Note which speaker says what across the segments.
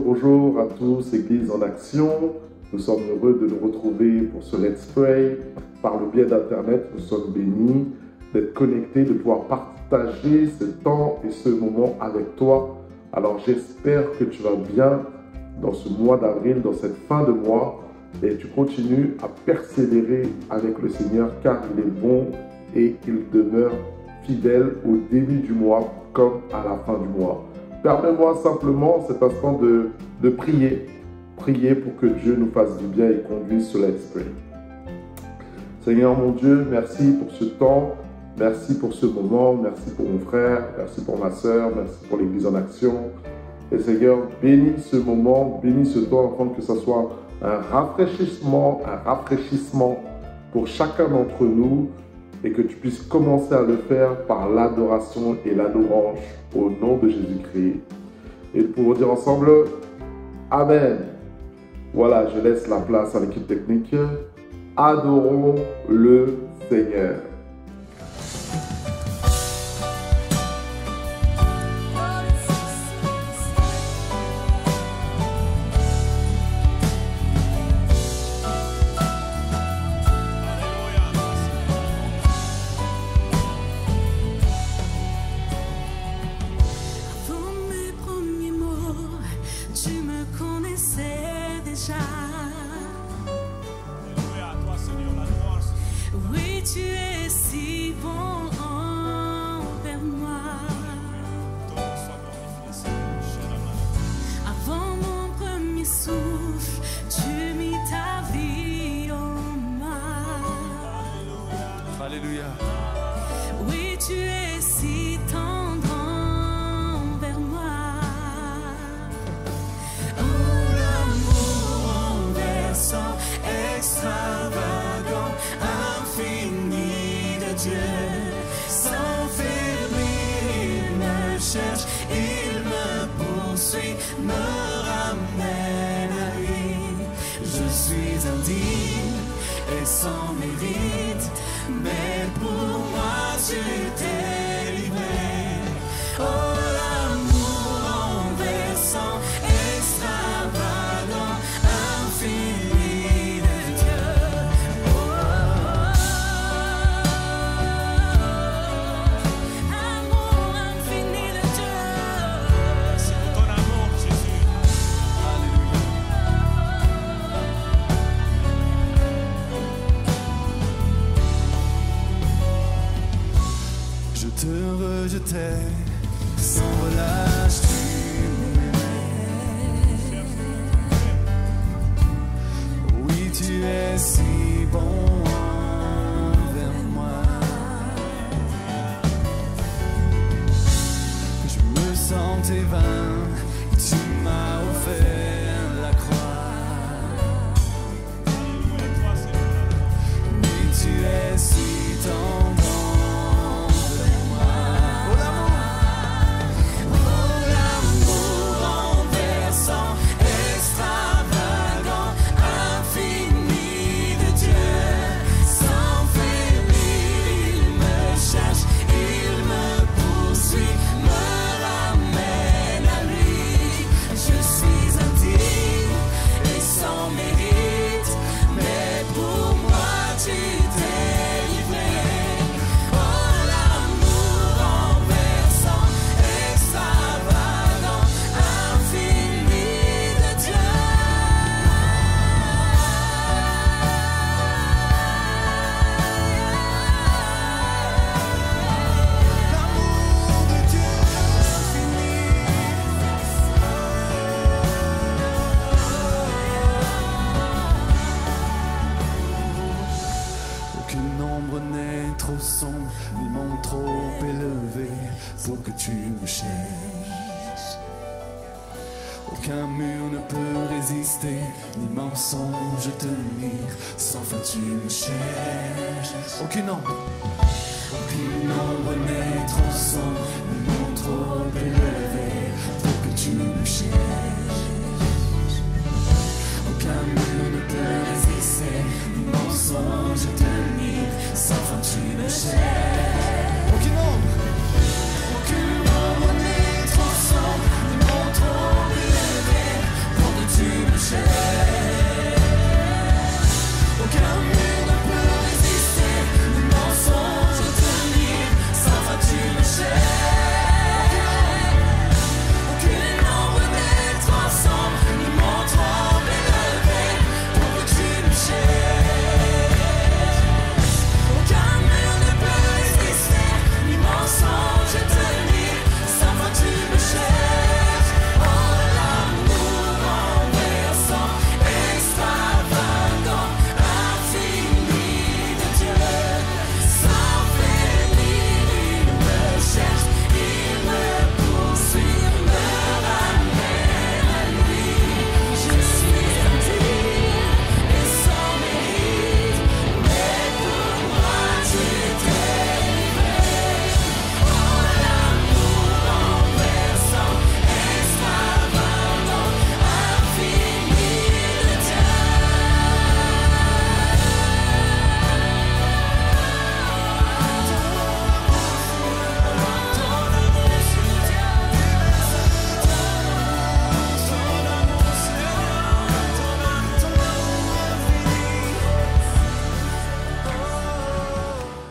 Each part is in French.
Speaker 1: bonjour à tous, Église en action. Nous sommes heureux de nous retrouver pour ce Let's Pray. Par le biais d'Internet, nous sommes bénis d'être connectés, de pouvoir partager ce temps et ce moment avec toi. Alors j'espère que tu vas bien dans ce mois d'avril, dans cette fin de mois, et tu continues à persévérer avec le Seigneur car il est bon et il demeure fidèle au début du mois comme à la fin du mois. Permets-moi simplement cet instant de prier. Prier pour que Dieu nous fasse du bien et conduise ce Let's Pray. Seigneur mon Dieu, merci pour ce temps, merci pour ce moment, merci pour mon frère, merci pour ma soeur, merci pour l'Église en action. Et Seigneur, bénis ce moment, bénis ce temps afin que ce soit un rafraîchissement pour chacun d'entre nous et que tu puisses commencer à le faire par l'adoration et la louange au nom de Jésus-Christ. Et pour dire ensemble, Amen. Voilà, je laisse la place à l'équipe technique. Adorons le Seigneur.
Speaker 2: Aucun nombre n'est trop sombre, ni mon trop élevé pour que tu me cherches. Aucun mur ne peut résister, ni mensonge tenir, sans fin tu me cherches. Aucun nombre n'est trop sombre, ni mon trop élevé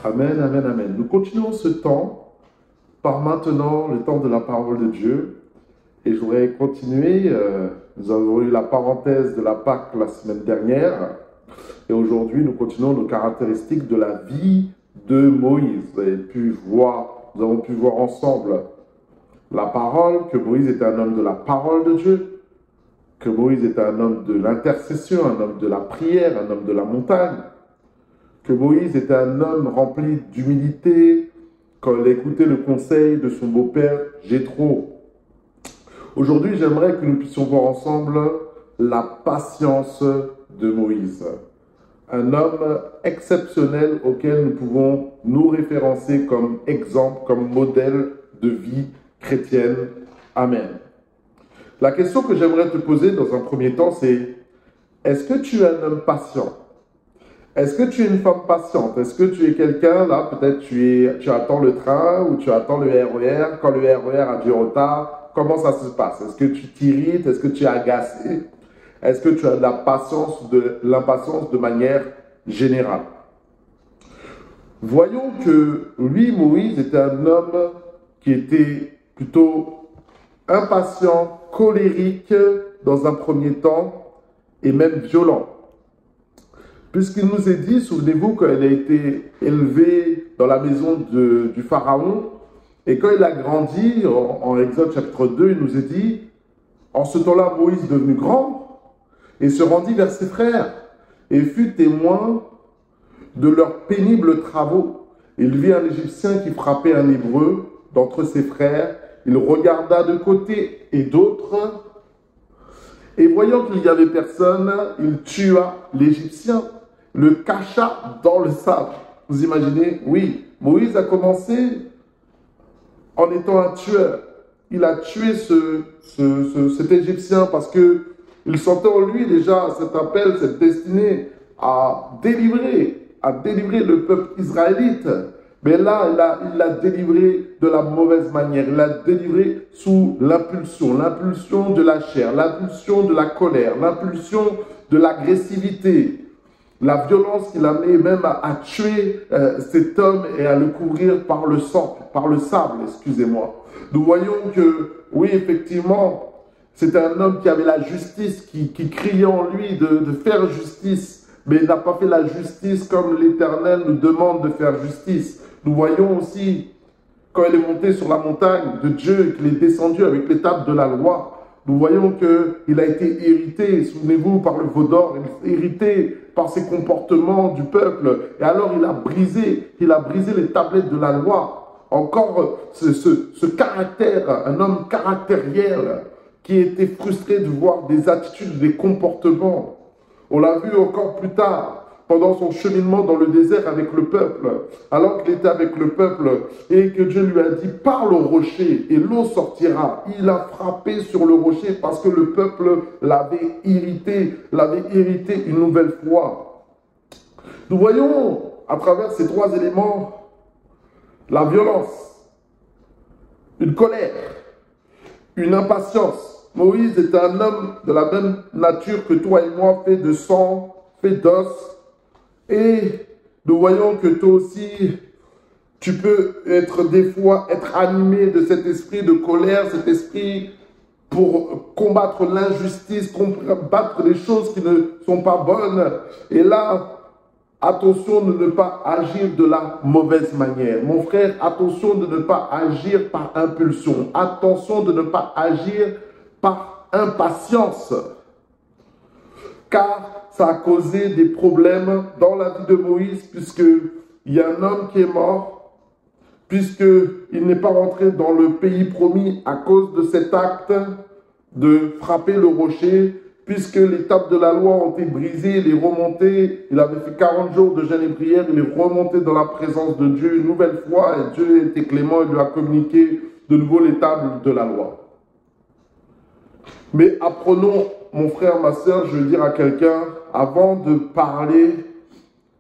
Speaker 1: Amen, amen, amen. Nous continuons ce temps par maintenant le temps de la parole de Dieu. Et je voudrais continuer. Nous avons eu la parenthèse de la Pâque la semaine dernière. Et aujourd'hui, nous continuons nos caractéristiques de la vie de Moïse. Nous avons pu voir ensemble la parole, que Moïse était un homme de la parole de Dieu, que Moïse était un homme de l'intercession, un homme de la prière, un homme de la montagne, que Moïse était un homme rempli d'humilité quand il écoutait le conseil de son beau-père Jéthro. Aujourd'hui, j'aimerais que nous puissions voir ensemble la patience de Moïse. Un homme exceptionnel auquel nous pouvons nous référencer comme exemple, comme modèle de vie chrétienne. Amen. La question que j'aimerais te poser dans un premier temps, c'est: est-ce que tu es un homme patient? Est-ce que tu es une femme patiente? Est-ce que tu es quelqu'un, là, peut-être tu attends le train ou tu attends le RER, quand le RER a du retard, comment ça se passe? Est-ce que tu t'irrites? Est-ce que tu es agacé? Est-ce que tu as de la patience, de l'impatience de manière générale? Voyons que lui, Moïse, était un homme qui était plutôt impatient, colérique dans un premier temps et même violent. Puisqu'il nous est dit, souvenez-vous, quand il a été élevé dans la maison du Pharaon, et quand il a grandi, en Exode chapitre 2, il nous est dit, en ce temps-là, Moïse devenu grand, et se rendit vers ses frères, et fut témoin de leurs pénibles travaux. Il vit un Égyptien qui frappait un Hébreu d'entre ses frères, il regarda de côté et d'autre, et voyant qu'il n'y avait personne, il tua l'Égyptien, le cacha dans le sable. Vous imaginez? Oui, Moïse a commencé en étant un tueur. Il a tué cet Égyptien parce qu'il sentait en lui déjà cet appel, cette destinée à délivrer le peuple israélite. Mais là, il l'a délivré de la mauvaise manière. Il l'a délivré sous l'impulsion de la chair, l'impulsion de la colère, l'impulsion de l'agressivité. La violence qu'il a amené même à tuer cet homme et à le couvrir par le sable, excusez-moi. Nous voyons que, oui, effectivement, c'était un homme qui avait la justice, qui criait en lui de faire justice, mais il n'a pas fait la justice comme l'Éternel nous demande de faire justice. Nous voyons aussi, quand il est monté sur la montagne de Dieu et qu'il est descendu avec l'étape de la loi, nous voyons qu'il a été irrité, souvenez-vous, par le veau d'or, irrité par ses comportements du peuple. Et alors il a brisé les tablettes de la loi. Encore ce caractère, un homme caractériel qui était frustré de voir des attitudes, des comportements. On l'a vu encore plus tard, pendant son cheminement dans le désert avec le peuple, alors qu'il était avec le peuple et que Dieu lui a dit « Parle au rocher et l'eau sortira ». Il a frappé sur le rocher parce que le peuple l'avait irrité une nouvelle fois. Nous voyons à travers ces trois éléments la violence, une colère, une impatience. Moïse est un homme de la même nature que toi et moi, fait de sang, fait d'os. Et nous voyons que toi aussi, tu peux des fois être animé de cet esprit de colère, cet esprit pour combattre l'injustice, combattre les choses qui ne sont pas bonnes. Et là, attention de ne pas agir de la mauvaise manière. Mon frère, attention de ne pas agir par impulsion. Attention de ne pas agir par impatience. Car ça a causé des problèmes dans la vie de Moïse, puisqu'il y a un homme qui est mort, puisqu'il n'est pas rentré dans le pays promis à cause de cet acte de frapper le rocher, puisque les tables de la loi ont été brisées, il est remonté, il avait fait 40 jours de jeûne et prière, il est remonté dans la présence de Dieu une nouvelle fois, et Dieu était clément et lui a communiqué de nouveau les tables de la loi. Mais apprenons, mon frère, ma soeur, je veux dire à quelqu'un, avant de parler,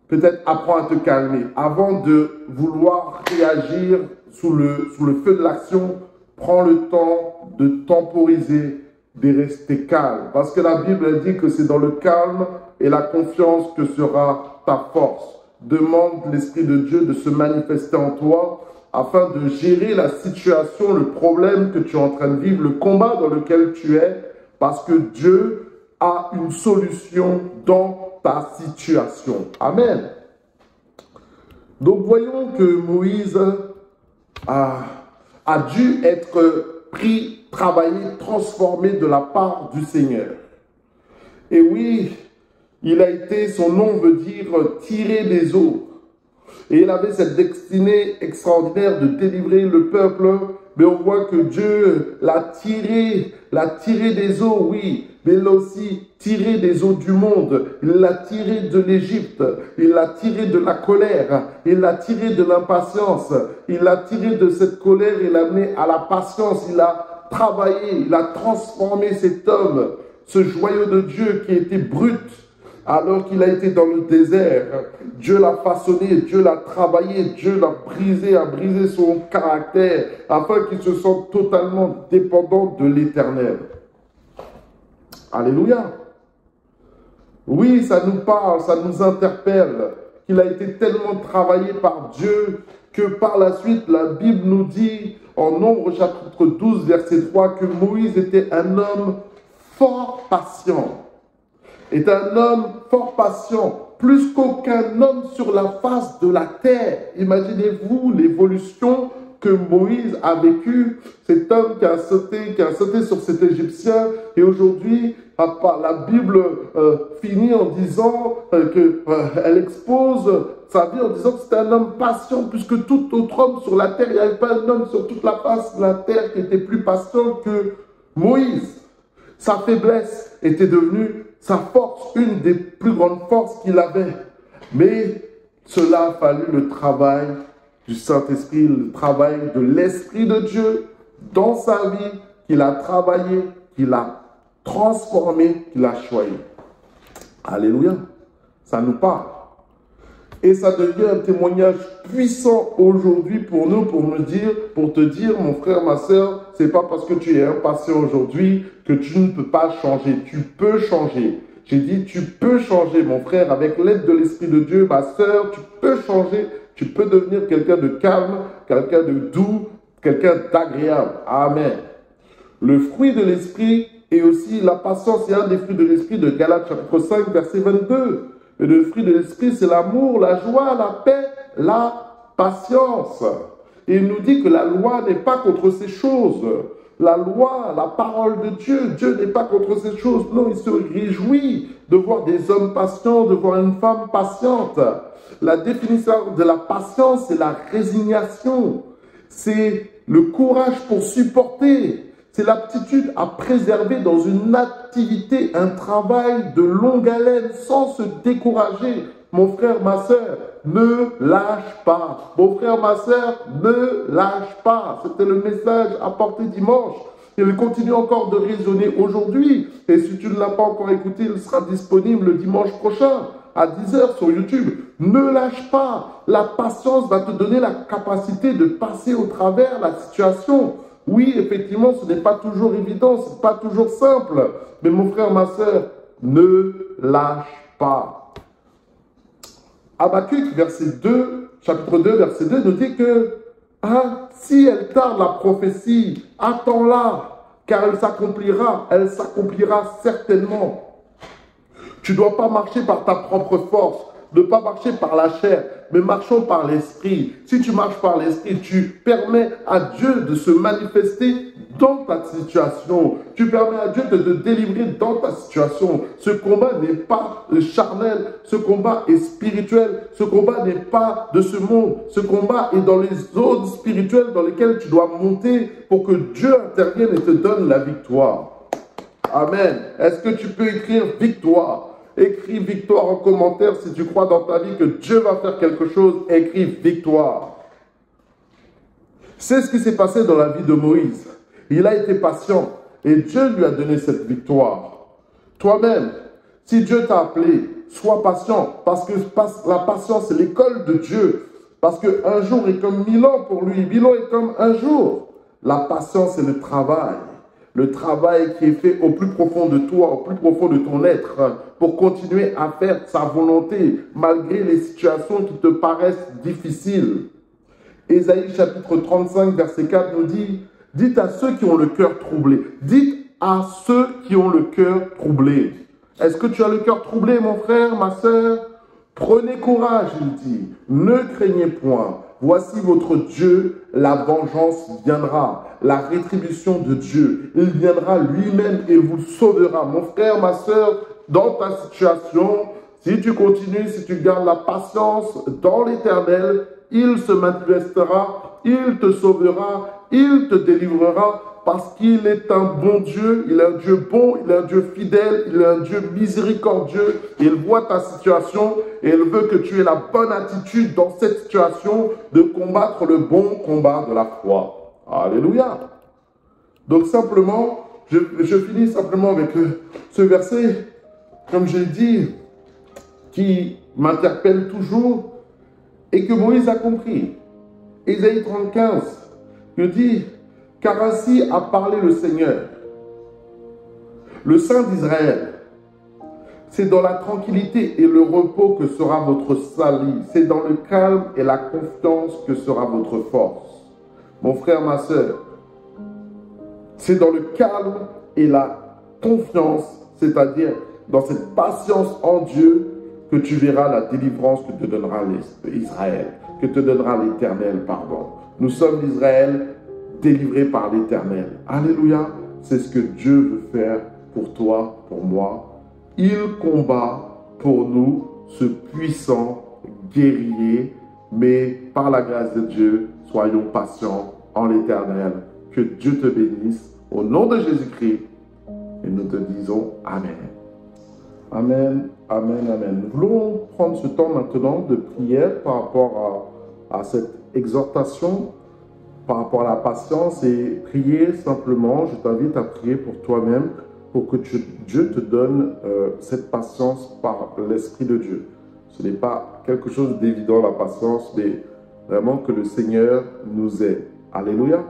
Speaker 1: peut-être apprends à te calmer. Avant de vouloir réagir sous le feu de l'action, prends le temps de temporiser, de rester calme. Parce que la Bible dit que c'est dans le calme et la confiance que sera ta force. demande l'Esprit de Dieu de se manifester en toi afin de gérer la situation, le problème que tu es en train de vivre, le combat dans lequel tu es, parce que Dieu a une solution dans ta situation. Amen. Donc voyons que Moïse a dû être pris, travaillé, transformé de la part du Seigneur. Et oui, il a été, son nom veut dire tirer des eaux. Et il avait cette destinée extraordinaire de délivrer le peuple. Mais on voit que Dieu l'a tiré des eaux, oui. Mais il l'a aussi tiré des eaux du monde. Il l'a tiré de l'Égypte. Il l'a tiré de la colère. Il l'a tiré de l'impatience. Il l'a tiré de cette colère et l'a amené à la patience. Il a travaillé, il a transformé cet homme, ce joyau de Dieu qui était brut. Alors qu'il a été dans le désert, Dieu l'a façonné, Dieu l'a travaillé, Dieu l'a brisé, a brisé son caractère, afin qu'il se sente totalement dépendant de l'Éternel. Alléluia. Oui, ça nous parle, ça nous interpelle, qu'il a été tellement travaillé par Dieu, que par la suite, la Bible nous dit, en Nombre chapitre 12, verset 3, que Moïse était un homme fort patient. Est un homme fort patient, plus qu'aucun homme sur la face de la terre. Imaginez-vous l'évolution que Moïse a vécue, cet homme qui a sauté sur cet Égyptien, et aujourd'hui, la Bible finit en disant qu'elle expose sa vie en disant que c'était un homme patient, plus que tout autre homme sur la terre. Il n'y avait pas un homme sur toute la face de la terre qui était plus patient que Moïse. Sa faiblesse était devenue sa force, une des plus grandes forces qu'il avait. Mais cela a fallu le travail du Saint-Esprit, le travail de l'Esprit de Dieu dans sa vie, qu'il a travaillé, qu'il a transformé, qu'il a choisi. Alléluia. Ça nous parle. Et ça devient un témoignage puissant aujourd'hui pour nous, pour te dire, mon frère, ma soeur, c'est pas parce que tu es impatient aujourd'hui que tu ne peux pas changer. Tu peux changer. J'ai dit, tu peux changer, mon frère, avec l'aide de l'Esprit de Dieu, ma soeur, tu peux changer. Tu peux devenir quelqu'un de calme, quelqu'un de doux, quelqu'un d'agréable. Amen. Le fruit de l'Esprit et aussi la patience, c'est un des fruits de l'Esprit de Galates chapitre 5, verset 22. Mais le fruit de l'Esprit, c'est l'amour, la joie, la paix, la patience. Et il nous dit que la loi n'est pas contre ces choses. La loi, la parole de Dieu, Dieu n'est pas contre ces choses. Non, il se réjouit de voir des hommes patients, de voir une femme patiente. La définition de la patience, c'est la résignation. C'est le courage pour supporter. C'est l'aptitude à préserver dans une activité, un travail de longue haleine sans se décourager. Mon frère, ma soeur, ne lâche pas. Mon frère, ma soeur, ne lâche pas. C'était le message apporté dimanche. Il continue encore de résonner aujourd'hui. Et si tu ne l'as pas encore écouté, il sera disponible le dimanche prochain à 10 h sur YouTube. Ne lâche pas. La patience va te donner la capacité de passer au travers la situation. Oui, effectivement, ce n'est pas toujours évident, ce n'est pas toujours simple. Mais mon frère, ma soeur, ne lâche pas. Habakkuk, chapitre 2, verset 2, nous dit que si elle tarde la prophétie, attends-la, car elle s'accomplira certainement. Tu ne dois pas marcher par ta propre force, ne pas marcher par la chair, mais marchons par l'Esprit. Si tu marches par l'Esprit, tu permets à Dieu de se manifester dans ta situation. Tu permets à Dieu de te délivrer dans ta situation. Ce combat n'est pas charnel, ce combat est spirituel. Ce combat n'est pas de ce monde. Ce combat est dans les zones spirituelles dans lesquelles tu dois monter pour que Dieu intervienne et te donne la victoire. Amen. Est-ce que tu peux écrire victoire? Écris victoire en commentaire si tu crois dans ta vie que Dieu va faire quelque chose. Écris victoire. C'est ce qui s'est passé dans la vie de Moïse. Il a été patient et Dieu lui a donné cette victoire. Toi-même, si Dieu t'a appelé, sois patient parce que la patience c'est l'école de Dieu. Parce qu'un jour est comme 1000 ans pour lui. 1000 ans est comme un jour. La patience c'est le travail. le travail qui est fait au plus profond de toi, au plus profond de ton être, pour continuer à faire sa volonté, malgré les situations qui te paraissent difficiles. Ésaïe chapitre 35, verset 4 nous dit, « Dites à ceux qui ont le cœur troublé, dites à ceux qui ont le cœur troublé. » Est-ce que tu as le cœur troublé, mon frère, ma sœur? Prenez courage, il dit, ne craignez point. Voici votre Dieu, la vengeance viendra, la rétribution de Dieu. Il viendra lui-même et vous sauvera. Mon frère, ma sœur, dans ta situation, si tu continues, si tu gardes la patience dans l'Éternel, il se manifestera, il te sauvera, il te délivrera, parce qu'il est un bon Dieu, il est un Dieu bon, il est un Dieu fidèle, il est un Dieu miséricordieux. Il voit ta situation et il veut que tu aies la bonne attitude dans cette situation de combattre le bon combat de la foi. Alléluia. Donc simplement, je finis simplement avec ce verset, comme j'ai dit, qui m'interpelle toujours et que Moïse a compris. Ésaïe 35, je dis, car ainsi a parlé le Seigneur, le Saint d'Israël. C'est dans la tranquillité et le repos que sera votre salut. C'est dans le calme et la confiance que sera votre force. Mon frère, ma sœur, c'est dans le calme et la confiance, c'est-à-dire dans cette patience en Dieu, que tu verras la délivrance que te donnera Israël, que te donnera l'Éternel, pardon. Nous sommes d'Israël, délivrés par l'Éternel. Alléluia. C'est ce que Dieu veut faire pour toi, pour moi. Il combat pour nous ce puissant guerrier, mais par la grâce de Dieu, soyons patients en l'Éternel. Que Dieu te bénisse au nom de Jésus-Christ. Et nous te disons Amen. Amen, Amen, Amen. Nous voulons prendre ce temps maintenant de prière par rapport à cette exhortation, par rapport à la patience, et prier simplement. Je t'invite à prier pour toi-même, pour que Dieu te donne cette patience par l'Esprit de Dieu. Ce n'est pas quelque chose d'évident, la patience, mais vraiment que le Seigneur nous aide. Alléluia.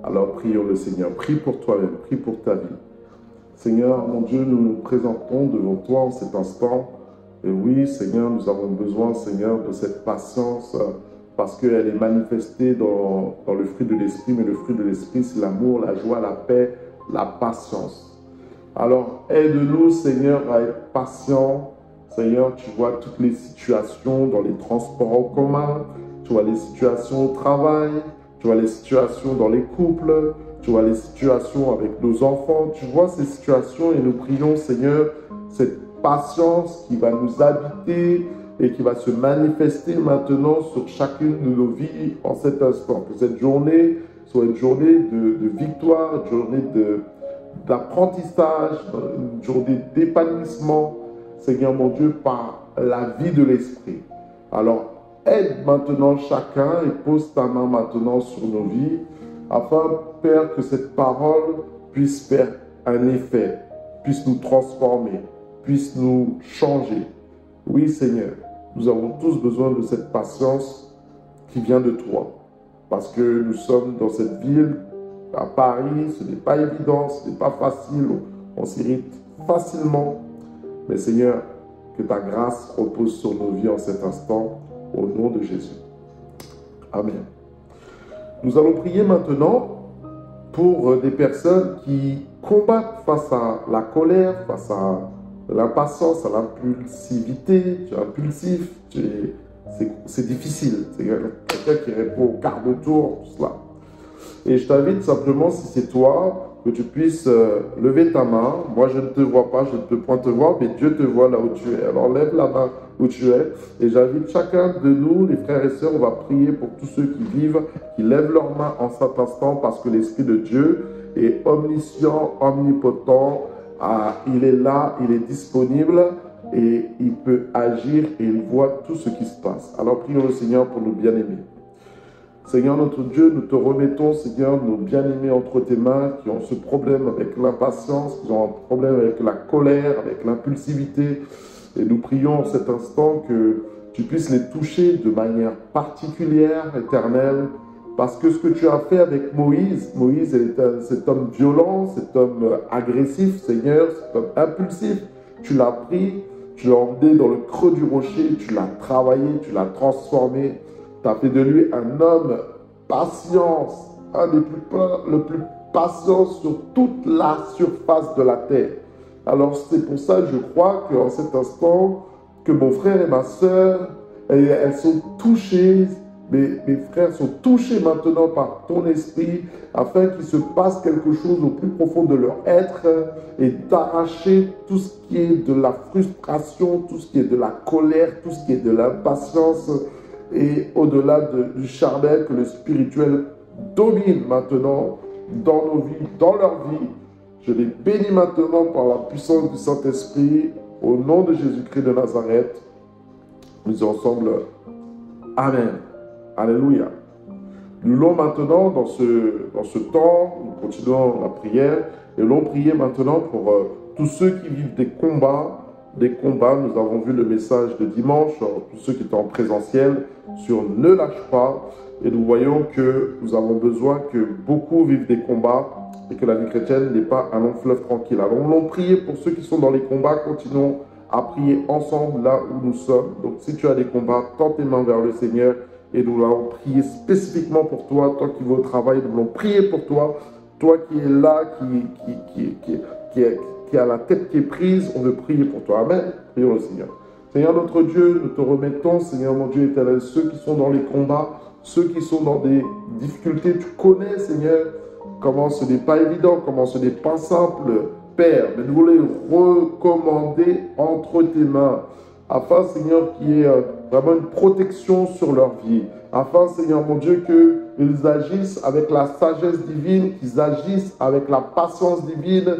Speaker 1: Alors prions le Seigneur. Prie pour toi-même, prie pour ta vie. Seigneur, mon Dieu, nous nous présentons devant toi en cet instant. Et oui, Seigneur, nous avons besoin, Seigneur, de cette patience parce qu'elle est manifestée dans le fruit de l'Esprit. Mais le fruit de l'Esprit, c'est l'amour, la joie, la paix, la patience. Alors, aide-nous, Seigneur, à être patients. Seigneur, tu vois toutes les situations dans les transports en commun. Tu vois les situations au travail. Tu vois les situations dans les couples. Tu vois les situations avec nos enfants, tu vois ces situations et nous prions, Seigneur, cette patience qui va nous habiter et qui va se manifester maintenant sur chacune de nos vies en cet instant. Que cette journée soit une journée de victoire, une journée d'apprentissage, une journée d'épanouissement, Seigneur mon Dieu, par la vie de l'Esprit. Alors, aide maintenant chacun et pose ta main maintenant sur nos vies, afin, Père, que cette parole puisse faire un effet, puisse nous transformer, puisse nous changer. Oui, Seigneur, nous avons tous besoin de cette patience qui vient de toi. Parce que nous sommes dans cette ville, à Paris, ce n'est pas évident, ce n'est pas facile, on s'irrite facilement. Mais Seigneur, que ta grâce repose sur nos vies en cet instant, au nom de Jésus. Amen. Nous allons prier maintenant pour des personnes qui combattent face à la colère, face à l'impatience, à l'impulsivité. Tu es impulsif, c'est difficile. C'est quelqu'un qui répond au quart de tour, tout cela. Et je t'invite simplement, si c'est toi, que tu puisses lever ta main. Moi, je ne te vois pas, je ne peux point te voir, mais Dieu te voit là où tu es. Alors, lève la main où tu es. Et j'invite chacun de nous, les frères et sœurs, on va prier pour tous ceux qui vivent, qui lèvent leurs mains en cet instant, parce que l'Esprit de Dieu est omniscient, omnipotent. Il est là, il est disponible et il peut agir et il voit tout ce qui se passe. Alors, prions le Seigneur pour nous bien-aimer. Seigneur notre Dieu, nous te remettons, Seigneur, nos bien-aimés entre tes mains qui ont ce problème avec l'impatience, qui ont un problème avec la colère, avec l'impulsivité. Et nous prions en cet instant que tu puisses les toucher de manière particulière, éternelle, Parce que ce que tu as fait avec Moïse, Moïse est cet homme violent, cet homme agressif, Seigneur, cet homme impulsif, tu l'as pris, tu l'as emmené dans le creux du rocher, tu l'as travaillé, tu l'as transformé, tu as fait de lui un homme patience, le plus patient sur toute la surface de la terre. Alors c'est pour ça, je crois qu'en cet instant, que mon frère et ma soeur, elles sont touchées. Mes frères sont touchés maintenant par ton esprit afin qu'il se passe quelque chose au plus profond de leur être et d'arracher tout ce qui est de la frustration, tout ce qui est de la colère, tout ce qui est de l'impatience et au-delà du charnel, que le spirituel domine maintenant dans nos vies, dans leur vie. Je les bénis maintenant par la puissance du Saint-Esprit au nom de Jésus-Christ de Nazareth. Nous disons ensemble Amen. Alléluia. Nous l'avons maintenant dans ce temps, nous continuons la prière et l'on prier maintenant pour tous ceux qui vivent des combats. Nous avons vu le message de dimanche, tous ceux qui étaient en présentiel sur Ne lâche pas. Et nous voyons que nous avons besoin que beaucoup vivent des combats et que la vie chrétienne n'est pas un long fleuve tranquille. Alors nous allons prier pour ceux qui sont dans les combats. Continuons à prier ensemble là où nous sommes. Donc si tu as des combats, tends tes mains vers le Seigneur. Et nous allons prier spécifiquement pour toi, toi qui vas au travail, nous allons prier pour toi, toi qui es là, qui a la tête qui est prise, on veut prier pour toi. Amen. Prions le Seigneur. Seigneur notre Dieu, nous te remettons, Seigneur mon Dieu éternel, ceux qui sont dans les combats, ceux qui sont dans des difficultés, tu connais, Seigneur, comment ce n'est pas évident, comment ce n'est pas simple, Père, mais nous voulons les recommander entre tes mains, afin, Seigneur, qu'il y ait vraiment une protection sur leur vie. Afin, Seigneur mon Dieu, qu'ils agissent avec la sagesse divine, qu'ils agissent avec la patience divine,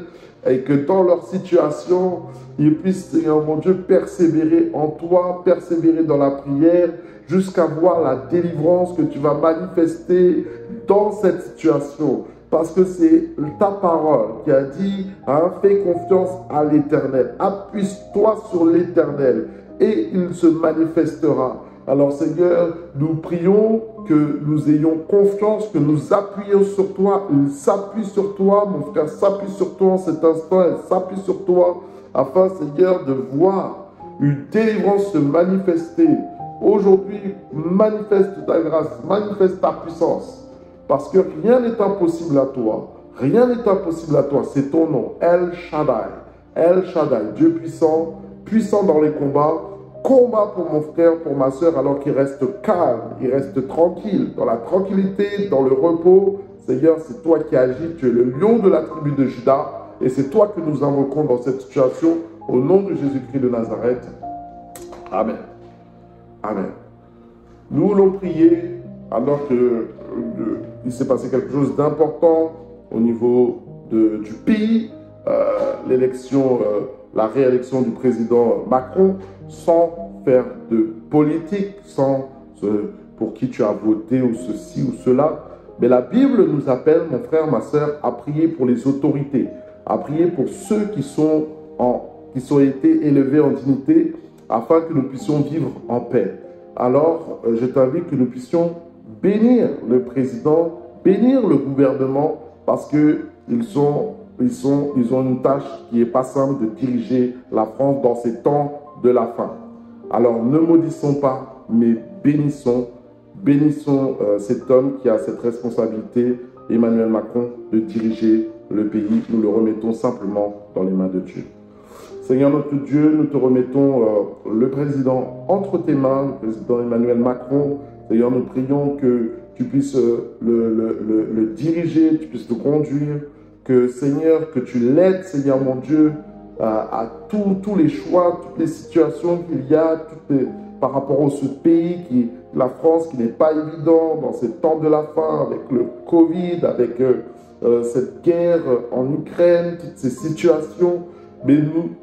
Speaker 1: et que dans leur situation, ils puissent, Seigneur mon Dieu, persévérer en toi, persévérer dans la prière, jusqu'à voir la délivrance que tu vas manifester dans cette situation. Parce que c'est ta parole qui a dit, hein, fais confiance à l'Éternel, appuie-toi sur l'Éternel et il se manifestera. Alors Seigneur, nous prions que nous ayons confiance, que nous appuyons sur toi. Il s'appuie sur toi, mon frère s'appuie sur toi en cet instant, elle s'appuie sur toi, afin Seigneur de voir une délivrance se manifester. Aujourd'hui, manifeste ta grâce, manifeste ta puissance. Parce que rien n'est impossible à toi. Rien n'est impossible à toi. C'est ton nom. El Shaddai. El Shaddai. Dieu puissant, puissant dans les combats. Combat pour mon frère, pour ma soeur, alors qu'il reste calme, il reste tranquille, dans la tranquillité, dans le repos. Seigneur, c'est toi qui agis. Tu es le lion de la tribu de Juda. Et c'est toi que nous invoquons dans cette situation. Au nom de Jésus-Christ de Nazareth. Amen. Amen. Nous voulons prier alors qu'il s'est passé quelque chose d'important au niveau du pays, la réélection du président Macron, sans faire de politique, sans pour qui tu as voté ou ceci ou cela. Mais la Bible nous appelle, mon frère, ma soeur, à prier pour les autorités, à prier pour ceux qui ont été élevés en dignité, afin que nous puissions vivre en paix. Alors, je t'invite que nous puissions bénir le président, bénir le gouvernement, parce qu'ils ont une tâche qui n'est pas simple de diriger la France dans ces temps de la fin. Alors ne maudissons pas, mais bénissons cet homme qui a cette responsabilité, Emmanuel Macron, de diriger le pays. Nous le remettons simplement dans les mains de Dieu. Seigneur notre Dieu, nous te remettons le président entre tes mains, le président Emmanuel Macron. Seigneur, nous prions que tu puisses le diriger, tu puisses le conduire, que Seigneur, que tu l'aides, Seigneur mon Dieu, à tous les choix, toutes les situations qu'il y a, par rapport à ce pays, la France, qui n'est pas évident dans ces temps de la fin, avec le Covid, avec cette guerre en Ukraine, toutes ces situations. Mais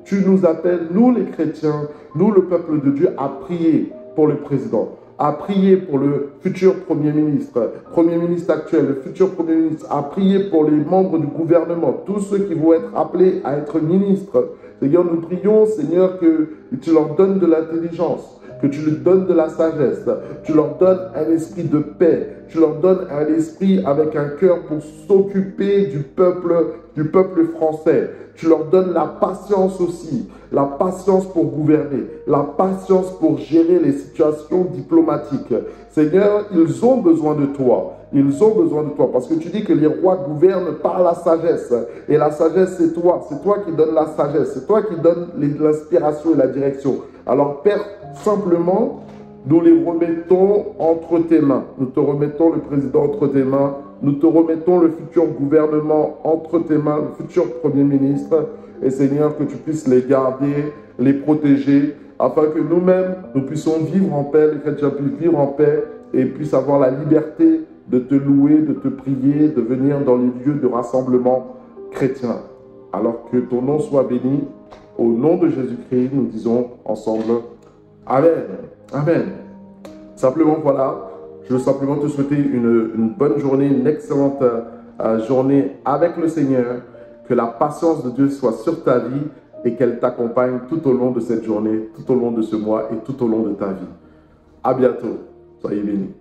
Speaker 1: tu nous appelles, nous les chrétiens, nous le peuple de Dieu, à prier pour le président, à prier pour le futur Premier ministre actuel, le futur Premier ministre, à prier pour les membres du gouvernement, tous ceux qui vont être appelés à être ministres. Seigneur, nous prions, Seigneur, que tu leur donnes de l'intelligence, que tu leur donnes de la sagesse, tu leur donnes un esprit de paix, tu leur donnes un esprit avec un cœur pour s'occuper du peuple français. Tu leur donnes la patience aussi, la patience pour gouverner, la patience pour gérer les situations diplomatiques. Seigneur, ils ont besoin de toi. Ils ont besoin de toi parce que tu dis que les rois gouvernent par la sagesse. Et la sagesse, c'est toi. C'est toi qui donnes la sagesse. C'est toi qui donnes l'inspiration et la direction. Alors, Père, simplement, nous les remettons entre tes mains. Nous te remettons le président entre tes mains. Nous te remettons le futur gouvernement entre tes mains, le futur Premier ministre. Et Seigneur, que tu puisses les garder, les protéger, afin que nous-mêmes, nous puissions vivre en paix, les chrétiens puissent vivre en paix et puissent avoir la liberté de te louer, de te prier, de venir dans les lieux de rassemblement chrétien. Alors que ton nom soit béni. Au nom de Jésus-Christ, nous disons ensemble Amen. Amen. Simplement, voilà, je veux simplement te souhaiter une bonne journée, une excellente journée avec le Seigneur. Que la patience de Dieu soit sur ta vie et qu'elle t'accompagne tout au long de cette journée, tout au long de ce mois et tout au long de ta vie. À bientôt. Soyez bénis.